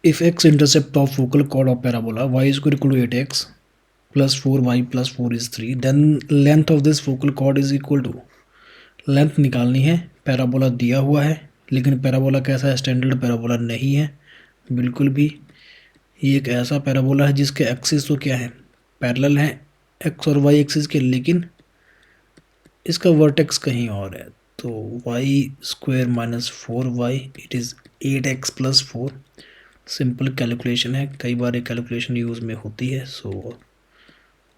If x intercept of focal chord of parabola y is equal to 8x plus 4y plus 4 is 3, then length of this focal chord is equal to, length निकालनी है। Parabola दिया हुआ है, लेकिन parabola कैसा है? Standard parabola नहीं है बिल्कुल भी। ये एक ऐसा पैराबोला है जिसके एक्सिस तो क्या है? पैरेलल है एक्स और वाई एक्सिस के, लेकिन इसका वर्टेक्स कहीं और है। तो Y square minus 4y it is 8x plus 4। Simple calculation है, कई बार ये कैलकुलेशन यूज़ में होती है। सो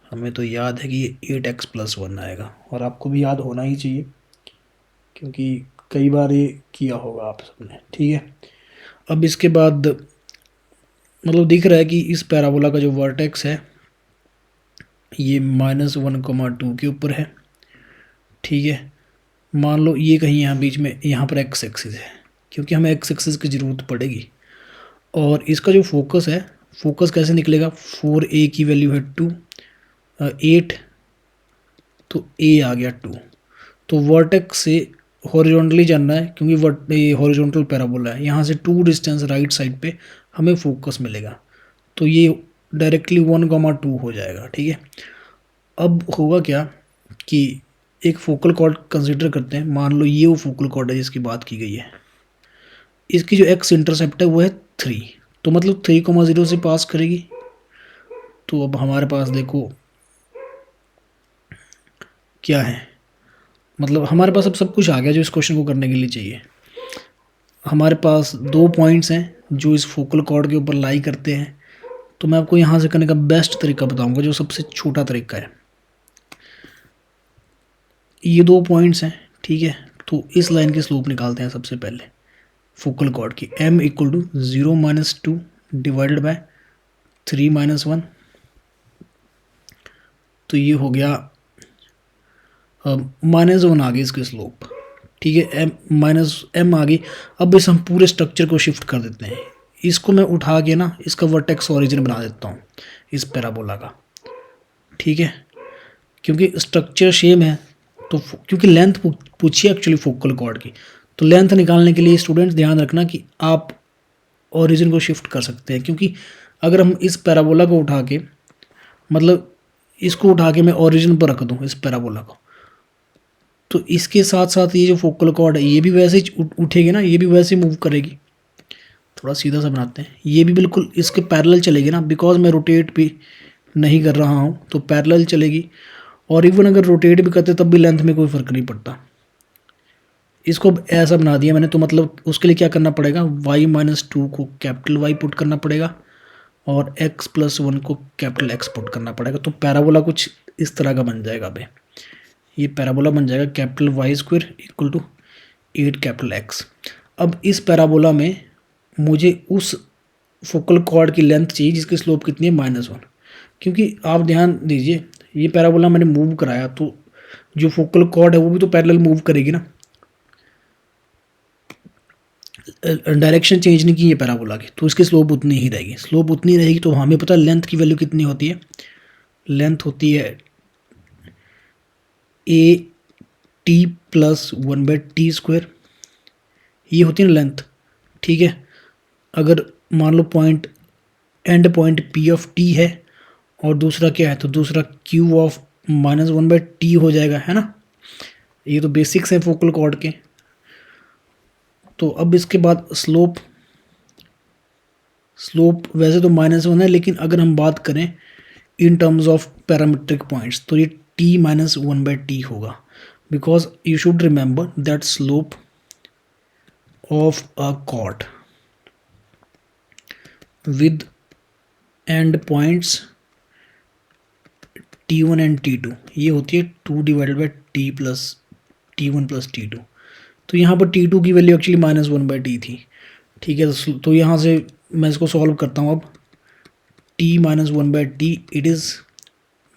हमें तो याद है कि ये 8x प्लस 1 आएगा, और आपको भी याद होना ही चाहिए क्योंकि कई बार ये किया होगा आप सबने। ठीक है, अब इसके बाद मतलब दिख रहा है कि इस पैराबोला का जो वर्टेक्स है ये -1,2 के ऊपर है। ठीक है, मान लो ये कहीं यहाँ बीच में, यहाँ पर एक्स एक्सिस है, क्योंकि हमें एक्स एक्सिस की ज़रूरत पड़ेगी। और इसका जो फोकस है, फोकस कैसे निकलेगा? 4a की वैल्यू है 2, 8, तो a आ गया 2। तो वर्टेक्स से हॉरिजॉन्टली जाना है, क्योंकि ये हॉरिजॉन्टल पैराबोला है, यहाँ से 2 डिस्टेंस राइट साइड पे हमें फोकस मिलेगा। तो ये डायरेक्टली 1,2 हो जाएगा। ठीक है, अब होगा क्या कि एक फोकल कॉर्ड कंसिडर करते हैं। मान लो ये वो फोकल कॉर्ड है जिसकी बात की गई है। इसकी जो एक्स इंटरसेप्ट है वो है 3, तो मतलब 3,0 से पास करेगी। तो अब हमारे पास देखो क्या है, मतलब हमारे पास अब सब कुछ आ गया जो इस क्वेश्चन को करने के लिए चाहिए। हमारे पास 2 पॉइंट्स हैं जो इस फोकल कॉर्ड के ऊपर लाई करते हैं। तो मैं आपको यहाँ से करने का बेस्ट तरीका बताऊंगा, जो सबसे छोटा तरीका है। ये 2 पॉइंट्स हैं, ठीक है, तो इस लाइन की स्लोप निकालते हैं सबसे पहले फोकल कॉर्ड की। m equal to 0 minus 2 divided by 3 minus 1, तो ये हो गया -1 आ गई इसकी स्लोप। ठीक है, m आ गई। अब इस हम पूरे स्ट्रक्चर को शिफ्ट कर देते हैं। इसको मैं उठा के ना इसका वर्टेक्स ओरिजिन बना देता हूँ इस पैराबोला का। ठीक है, क्योंकि स्ट्रक्चर सेम है, तो क्योंकि लेंथ पूछी है एक्चुअली फोकल कॉर्ड की, तो लेंथ निकालने के लिए स्टूडेंट्स ध्यान रखना कि आप ओरिजिन को शिफ्ट कर सकते हैं। क्योंकि अगर हम इस पैराबोला को उठा के, मतलब इसको उठा के मैं ओरिजिन पर रख दूँ इस पैराबोला को, तो इसके साथ साथ ये जो फोकल कॉर्ड है ये भी वैसे ही उठेगी ना, ये भी वैसे ही मूव करेगी। थोड़ा सीधा सा बनाते हैं, ये भी बिल्कुल इसके पैरेलल चलेगी ना, बिकॉज मैं रोटेट भी नहीं कर रहा हूँ तो पैरेलल चलेगी। और इवन अगर रोटेट भी करते तब भी लेंथ में कोई फ़र्क नहीं पड़ता। इसको ऐसा बना दिया मैंने, तो मतलब उसके लिए क्या करना पड़ेगा? y-2 को कैपिटल Y पुट करना पड़ेगा और x प्लस 1 को कैपिटल X पुट करना पड़ेगा। तो पैराबोला कुछ इस तरह का बन जाएगा। अभी ये पैराबोला बन जाएगा capital Y square equal to 8 capital X. अब इस पैराबोला में मुझे उस फोकल कॉर्ड की लेंथ चाहिए जिसकी स्लोप कितनी है? -1। क्योंकि आप ध्यान दीजिए, ये पैराबोला मैंने मूव कराया तो जो फोकल कॉर्ड है वो भी तो पैरेलल मूव करेगी ना, डायरेक्शन चेंज नहीं की है पैराबोला की, तो इसकी स्लोप उतनी ही रहेगी। स्लोप उतनी रहेगी तो हमें पता है लेंथ की वैल्यू कितनी होती है। लेंथ होती है ए टी प्लस 1/t², ये होती है ना लेंथ। ठीक है, अगर मान लो point and point P of T है और दूसरा क्या है, तो दूसरा क्यू ऑफ -1/t हो जाएगा, है ना। ये तो बेसिक्स हैं फोकल कॉर्ड के। तो अब इसके बाद स्लोप वैसे तो -1 है, लेकिन अगर हम बात करें in terms of parametric points तो ये t - 1/t होगा, because you should remember that slope of a cord with and points t1 and t2 ये होती है 2 divided by t1 plus t2। तो यहाँ पर t2 की वैल्यू एक्चुअली -1/t थी। ठीक है, तो यहाँ से मैं इसको सॉल्व करता हूँ। अब t - 1/t इट इज़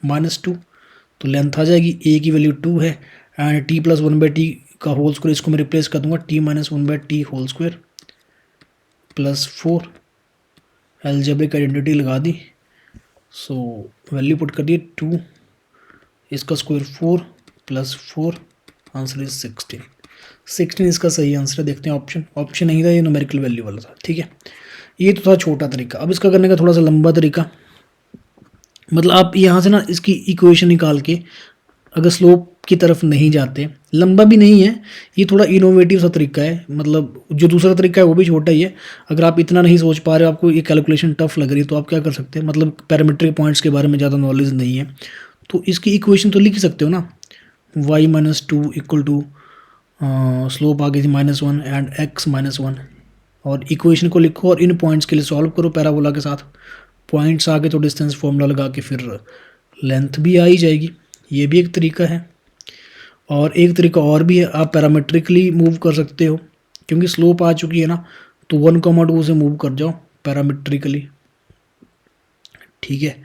-2, तो लेंथ आ जाएगी। a की वैल्यू 2 है एंड t प्लस 1/t का होल स्क्वायर, इसको मैं रिप्लेस कर दूंगा t - 1/t whole square plus 4। Algebraic identity लगा दी, सो वैल्यू पुट कर दी 2, इसका स्क्वायर 4 प्लस 4, आंसर इज 16 इसका सही आंसर है। देखते हैं ऑप्शन नहीं था, ये न्यूमेरिकल वैल्यू वाला था। ठीक है, ये तो था छोटा तरीका। अब इसका करने का थोड़ा सा लंबा तरीका, मतलब आप यहाँ से ना इसकी इक्वेशन निकाल के अगर स्लोप की तरफ नहीं जाते, लंबा भी नहीं है ये, थोड़ा इनोवेटिव सा तरीका है, मतलब जो दूसरा तरीका है वो भी छोटा ही है। अगर आप इतना नहीं सोच पा रहे हो, आपको ये कैलकुलेशन टफ लग रही है, तो आप क्या कर सकते हैं, मतलब पैरामीट्रिक पॉइंट्स के बारे में ज़्यादा नॉलेज नहीं है तो इसकी इक्वेशन तो लिख ही सकते हो ना, y minus two equal to slope आ गई थी -1 एंड x -1, और इक्वेशन को लिखो और इन पॉइंट्स के लिए सॉल्व करो पैराबोला के साथ। पॉइंट्स आगे तो डिस्टेंस फॉर्मूला लगा के फिर लेंथ भी आ ही जाएगी। ये भी एक तरीका है। और एक तरीका और भी है, आप पैरामेट्रिकली मूव कर सकते हो, क्योंकि स्लोप आ चुकी है ना, तो 1,2 से मूव कर जाओ पैरामेट्रिकली, ठीक है।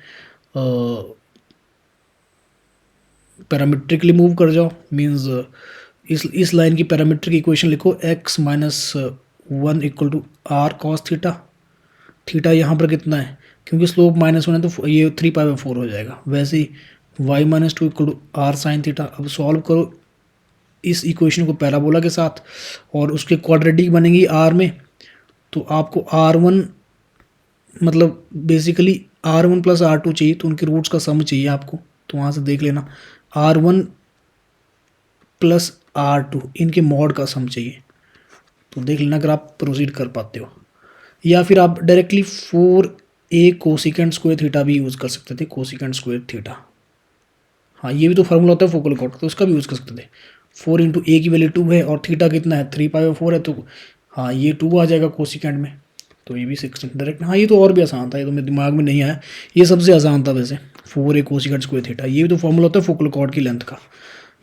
पैरामेट्रिकली मूव कर जाओ मीन्स इस लाइन की पैरामेट्रिक इक्वेशन लिखो, x-1 equal to r cos theta. Theta यहाँ पर कितना है, क्योंकि स्लोप -1 है तो ये 3π/4 हो जाएगा। वैसे ही y-2 equal to r sine theta. अब सॉल्व करो इस इक्वेशन को पैराबोला के साथ, और उसके क्वाड्रेटिक बनेंगी आर में, तो आपको r1 मतलब बेसिकली r1 प्लस r2 चाहिए, तो उनके रूट्स का सम चाहिए आपको, तो वहाँ से देख लेना r1 प्लस r2 इनके मॉड का सम चाहिए, तो देख लेना अगर आप प्रोसीड कर पाते हो। या फिर आप directly 4a cosecant square theta भी यूज़ कर सकते थे, कोसिकेंट स्क्वायर थीटा। हाँ ये भी तो फार्मूला होता है फोकल कॉर्ड का, तो उसका भी यूज़ कर सकते थे। 4 इंटू ए की वैल्यू 2 है और थीटा कितना है 3π/4 है, तो हाँ ये 2 आ जाएगा कोसिकेंट में, तो ये भी 16 डायरेक्ट। हाँ ये तो और भी आसान था, ये तो मेरे दिमाग में नहीं आया, ये सबसे आसान था वैसे 4a कोसिकेंट स्क्वायर थीटा। ये भी तो फार्मूला होता है फोकल कॉर्ड की लेंथ का,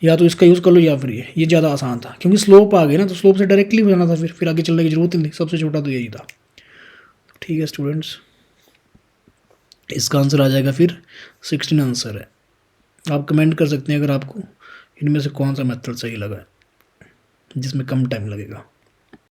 या तो इसका यूज़ कर लो या फिर ये ज़्यादा आसान था, क्योंकि स्लोप आ गई ना, तो स्लोप से डायरेक्टली हो जाना था, फिर आगे चलने की जरूरत ही नहीं, सबसे छोटा तो यही था। ठीक है स्टूडेंट्स, इसका आंसर आ जाएगा फिर 16 आंसर है। आप कमेंट कर सकते हैं अगर आपको इनमें से कौन सा मेथड सही लगा है जिसमें कम टाइम लगेगा।